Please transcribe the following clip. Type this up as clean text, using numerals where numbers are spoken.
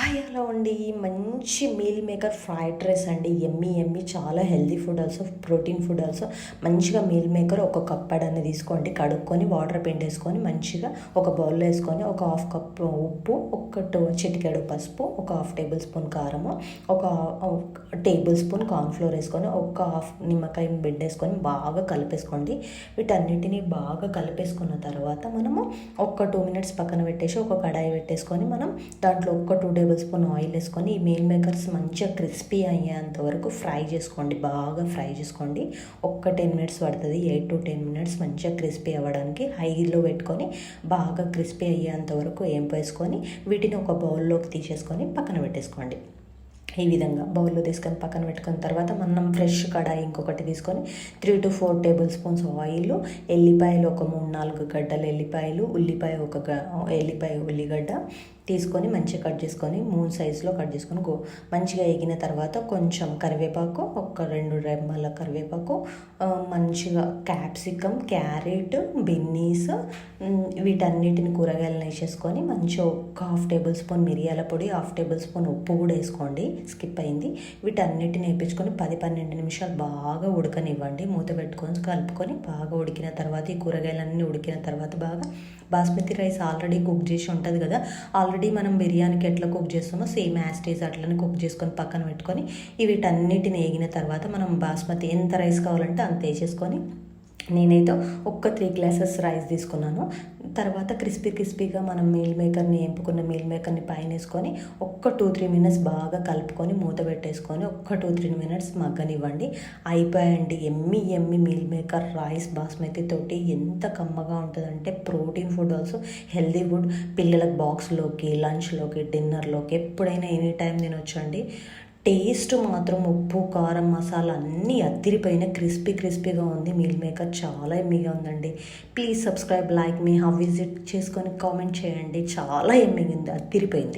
Hello అండి. మంచి meal maker fried rice అండి. ఎమ్మీ ఎమ్మీ, చాలా healthy food also, protein food also. మంచిగా మీల్ మేకర్ ఒక కప్పడన్ని తీసుకోండి, కడుక్కొని వాటర్ పిండేసుకొని మంచిగా ఒక బౌల్లో వేసుకొని ఒక హాఫ్ కప్ ఉప్పు, ఒక చిటికెడు పసుపు, ఒక హాఫ్ టేబుల్ స్పూన్ కారము, ఒక టేబుల్ స్పూన్ కార్న్ఫ్లోర్ వేసుకొని ఒక హాఫ్ నిమ్మకాయ బిడ్డేసుకొని బాగా కలిపేసుకోండి. వీటన్నిటిని బాగా కలిపేసుకున్న తర్వాత మనము ఒక 2 మినిట్స్ పక్కన పెట్టేసి ఒక కడాయి పెట్టేసుకొని మనం దాంట్లో ఒక 2 టేబుల్ స్పూన్ ఆయిల్ వేసుకొని ఈ మీల్ మేకర్స్ మంచిగా క్రిస్పీ అయ్యేంత వరకు ఫ్రై చేసుకోండి. బాగా ఫ్రై చేసుకోండి. ఒక్క 10 మినిట్స్ పడుతుంది, 8 to 10 మినిట్స్ మంచిగా క్రిస్పీ అవ్వడానికి. హైలో పెట్టుకొని బాగా క్రిస్పీ అయ్యేంత వరకు వేసుకొని వీటిని ఒక బౌల్లోకి తీసేసుకొని పక్కన పెట్టేసుకోండి. ఈ విధంగా బౌల్లో తీసుకొని పక్కన పెట్టుకున్న తర్వాత మనం ఫ్రెష్ కడాయి ఇంకొకటి తీసుకొని 3 to 4 టేబుల్ స్పూన్స్ ఆయిల్, ఎల్లిపాయలు ఒక 3-4 గడ్డలు ఎల్లిపాయలు, ఉల్లిపాయ ఉల్లిగడ్డ తీసుకొని మంచిగా కట్ చేసుకొని 3 సైజులో కట్ చేసుకొని మంచిగా ఎగిన తర్వాత కొంచెం కరివేపాకు, ఒక 2 రెమ్మల కరివేపాకు, మంచిగా క్యాప్సికమ్, క్యారెట్, బీన్స్, వీటన్నిటిని కూరగాయలను వేసేసుకొని మంచిగా ఒక హాఫ్ టేబుల్ స్పూన్ మిరియాల పొడి, హాఫ్ టేబుల్ స్పూన్ ఉప్పు కూడా వేసుకోండి, స్కిప్ అయింది. వీటన్నిటిని వేయించుకొని 10-12 నిమిషాలు బాగా ఉడకనివ్వండి. మూత పెట్టుకొని కలుపుకొని బాగా ఉడికిన తర్వాత ఈ కూరగాయలన్నీ ఉడికిన తర్వాత బాగా బాస్మతి రైస్ ఆల్రెడీ కుక్ చేసి ఉంటుంది కదా, ఆల్రెడీ మనం బిర్యానీకి ఎట్లా కుక్ చేస్తామో సేమ్ యాస్టీస్ అట్లనే కుక్ చేసుకొని పక్కన పెట్టుకొని వీటన్నిటిని వేగిన తర్వాత మనం బాస్మతి ఎంత రైస్ కావాలంటే అంత వేసేసుకొని, నేనైతే ఒక్క 3 గ్లాసెస్ రైస్ తీసుకున్నాను. తర్వాత క్రిస్పీగా మనం ఎంపుకున్న మీల్ మేకర్ని పైన వేసుకొని ఒక్క 2-3 మినిట్స్ బాగా కలుపుకొని మూత పెట్టేసుకొని ఒక్క 2-3 మినిట్స్ మగ్గనివ్వండి. అయిపోయాయండి Emmy meal maker rice basmati తోటి. ఎంత కమ్మగా ఉంటుందంటే protein food also, healthy food. పిల్లలకు బాక్స్లోకి, లంచ్లోకి, డిన్నర్లోకి ఎప్పుడైనా ఎనీ టైం తినొచ్చండి. టేస్ట్ మాత్రం ఉప్పు, కారం, మసాలా అన్నీ అదిరిపోయిన క్రిస్పీగా ఉంది. మీల్ మేకర్ చాలా ఎమ్మీగా ఉందండి. Please subscribe, like me, how visit చేసుకొని కామెంట్ చేయండి. చాలా ఎమ్మీగా ఉంది, అదిరిపోయింది.